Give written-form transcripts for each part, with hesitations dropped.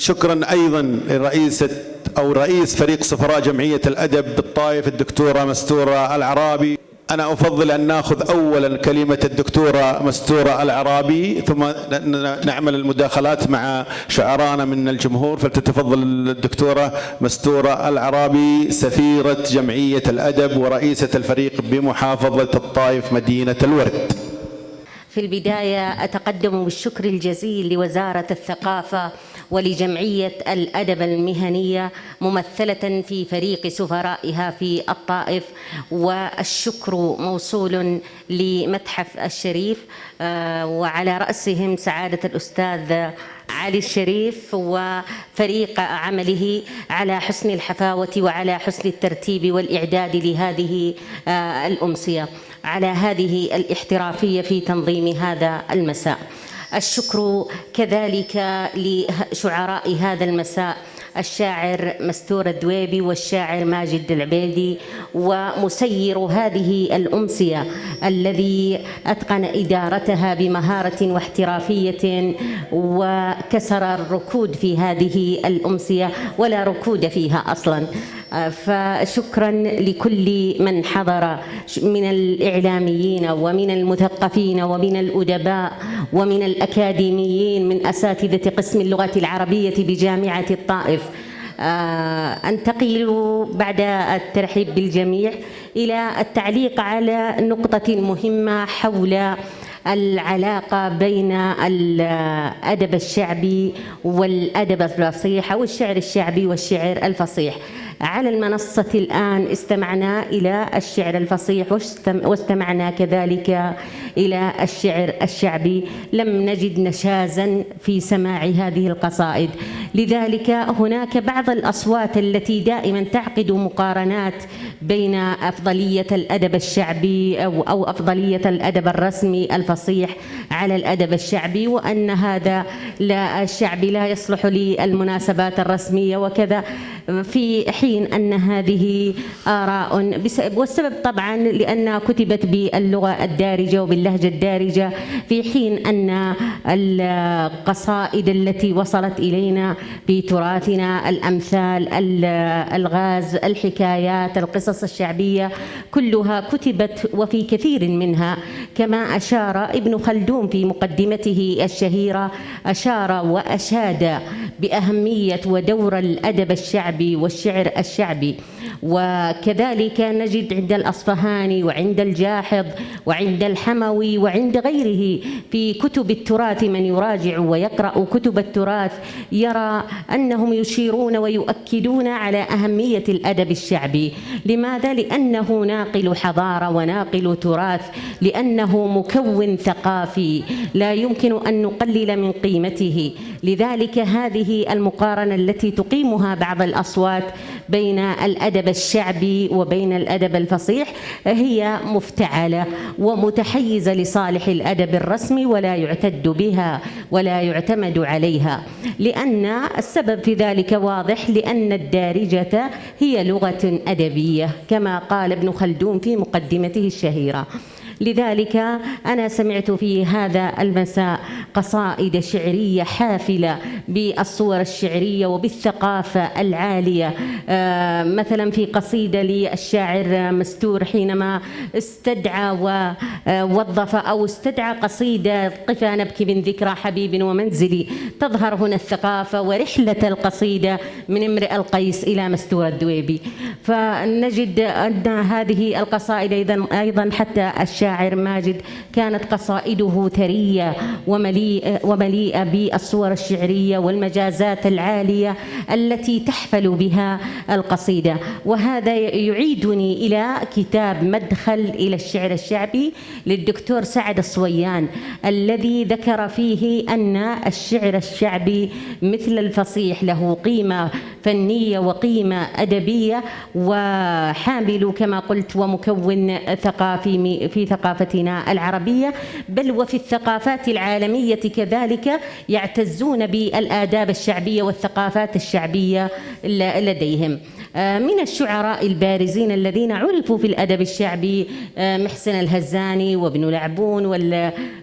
شكرا أيضا لرئيسة أو رئيس فريق سفراء جمعية الأدب بالطائف الدكتورة مستورة العرابي. أنا أفضل أن نأخذ أولا كلمة الدكتورة مستورة العرابي، ثم نعمل المداخلات مع شعرانا من الجمهور. فلتتفضل الدكتورة مستورة العرابي سفيرة جمعية الأدب ورئيسة الفريق بمحافظة الطائف مدينة الورد. في البداية أتقدم بالشكر الجزيل لوزارة الثقافة ولجمعية الأدب المهنية ممثلة في فريق سفرائها في الطائف، والشكر موصول لمتحف الشريف وعلى رأسهم سعادة الأستاذ علي الشريف وفريق عمله على حسن الحفاوة وعلى حسن الترتيب والإعداد لهذه الأمسية، على هذه الاحترافية في تنظيم هذا المساء. الشكر كذلك لشعراء هذا المساء الشاعر مستور الدويبي والشاعر ماجد العبيدي، ومسير هذه الأمسية الذي أتقن إدارتها بمهارة واحترافية وكسر الركود في هذه الأمسية ولا ركود فيها أصلا. فشكرا لكل من حضر من الإعلاميين ومن المثقفين ومن الأدباء ومن الأكاديميين من أساتذة قسم اللغة العربية بجامعة الطائف. أنتقل بعد الترحيب بالجميع إلى التعليق على نقطة مهمة حول العلاقة بين الأدب الشعبي والأدب الفصيح أو الشعر الشعبي والشعر الفصيح. على المنصة الآن استمعنا إلى الشعر الفصيح واستمعنا كذلك إلى الشعر الشعبي، لم نجد نشازا في سماع هذه القصائد. لذلك هناك بعض الأصوات التي دائما تعقد مقارنات بين أفضلية الأدب الشعبي أو أفضلية الأدب الرسمي الفصيح على الأدب الشعبي، وأن هذا الشعبي لا يصلح للمناسبات الرسمية وكذا، في حين أن هذه آراء والسبب طبعا لأنها كتبت باللغة الدارجة وباللهجة الدارجة، في حين أن القصائد التي وصلت إلينا بتراثنا الأمثال الغاز الحكايات القصص الشعبية كلها كتبت، وفي كثير منها كما أشار ابن خلدون في مقدمته الشهيرة أشار وأشاد بأهمية ودور الأدب الشعبي والشعر الشعبي. وكذلك نجد عند الأصفهاني وعند الجاحظ وعند الحموي وعند غيره في كتب التراث من يراجع ويقرأ كتب التراث يرى أنهم يشيرون ويؤكدون على أهمية الأدب الشعبي. لماذا؟ لأنه ناقل حضارة وناقل تراث، لأنه مكون ثقافي لا يمكن أن نقلل من قيمته. لذلك هذه المقارنة التي تقيمها بعض الأصوات بين الأدب الشعبي وبين الأدب الفصيح هي مفتعلة ومتحيزة لصالح الأدب الرسمي ولا يعتد بها ولا يعتمد عليها، لأن السبب في ذلك واضح، لأن الدارجة هي لغة أدبية كما قال ابن خلدون في مقدمته الشهيرة. لذلك أنا سمعت في هذا المساء قصائد شعرية حافلة بالصور الشعرية وبالثقافة العالية، مثلا في قصيدة للشاعر مستور حينما استدعى ووظف أو استدعى قصيدة قفا نبكي من ذكرى حبيب ومنزلي، تظهر هنا الثقافة ورحلة القصيدة من امرئ القيس إلى مستور الدويبي. فنجد أن هذه القصائد أيضا حتى الشاعر ماجد كانت قصائده ثرية ومليئة بالصور الشعرية والمجازات العالية التي تحفل بها القصيدة. وهذا يعيدني إلى كتاب مدخل إلى الشعر الشعبي للدكتور سعد الصويان، الذي ذكر فيه أن الشعر الشعبي مثل الفصيح له قيمة فنية وقيمة أدبية وحامل كما قلت ومكون ثقافي في ثقافتنا العربية، بل وفي الثقافات العالمية كذلك يعتزون بالآداب الشعبية والثقافات الشعبية لديهم. من الشعراء البارزين الذين عرفوا في الأدب الشعبي محسن الهزاني وابن العبون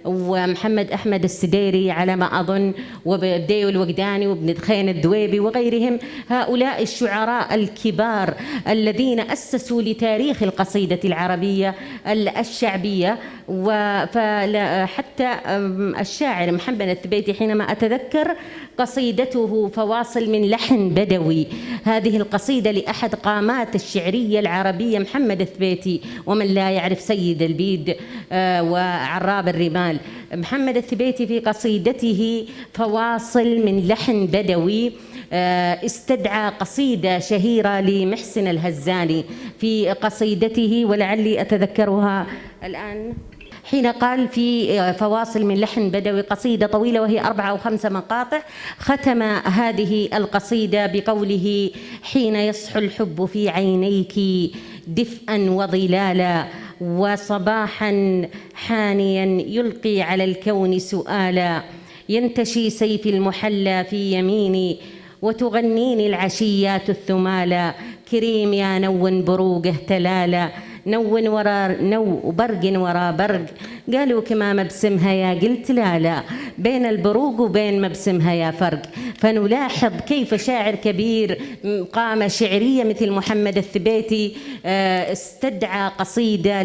ومحمد أحمد السديري على ما أظن، وبديو الوجداني وابن دخين الدويبي وغيرهم. هؤلاء الشعراء الكبار الذين أسسوا لتاريخ القصيدة العربية الشعبية. حتى الشاعر محمد الثبيتي حينما أتذكر قصيدته فواصل من لحن بدوي، هذه القصيدة لأحد قامات الشعرية العربية محمد الثبيتي، ومن لا يعرف سيد البيد وعراب الرمال. محمد الثبيتي في قصيدته فواصل من لحن بدوي استدعى قصيدة شهيرة لمحسن الهزاني في قصيدته، ولعلي أتذكرها الآن، حين قال في فواصل من لحن بدوي قصيدة طويلة وهي 4 أو 5 مقاطع، ختم هذه القصيدة بقوله: حين يصحو الحب في عينيك دفئا وظلالا، وصباحا حانيا يلقي على الكون سؤالا، ينتشي سيف المحلى في يميني وتغنيني العشيات الثمالا، كريم يا نون بروقه تلالا، نون ورا نو برق ورا برق، قالوا كما مبسمها يا قلت لا لا، بين البروق وبين مبسمها يا فرق. فنلاحظ كيف شاعر كبير قامة شعرية مثل محمد الثبيتي استدعى قصيدة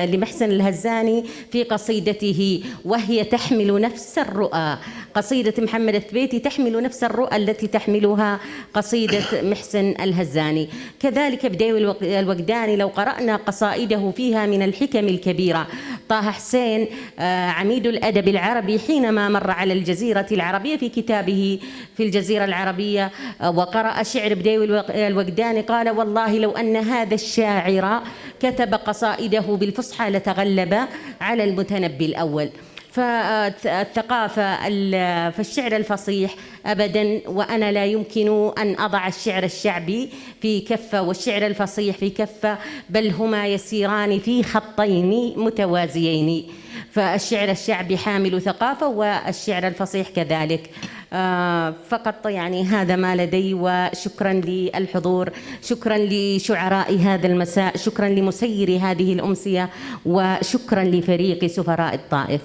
لمحسن الهزاني في قصيدته وهي تحمل نفس الرؤى. قصيدة محمد الثبيتي تحمل نفس الرؤى التي تحملها قصيدة محسن الهزاني. كذلك بديو الوجداني لو قرأنا قصائده فيها من الحكم الكبيرة. طه حسين عميد الأدب العربي حينما مر على الجزيرة العربية في كتابه في الجزيرة العربية وقرأ شعر بديو الوجداني قال: والله لو أن هذا الشاعر كتب قصائده بالفصحى لتغلب على المتنبي الأول. فالثقافة في الشعر الفصيح أبداً، وأنا لا يمكن أن أضع الشعر الشعبي في كفة والشعر الفصيح في كفة، بل هما يسيران في خطين متوازيين. فالشعر الشعبي حامل ثقافة والشعر الفصيح كذلك. فقط يعني هذا ما لدي، وشكرا للحضور، شكرا لشعراء هذا المساء، شكرا لمسيري هذه الأمسية، وشكرا لفريق سفراء الطائف.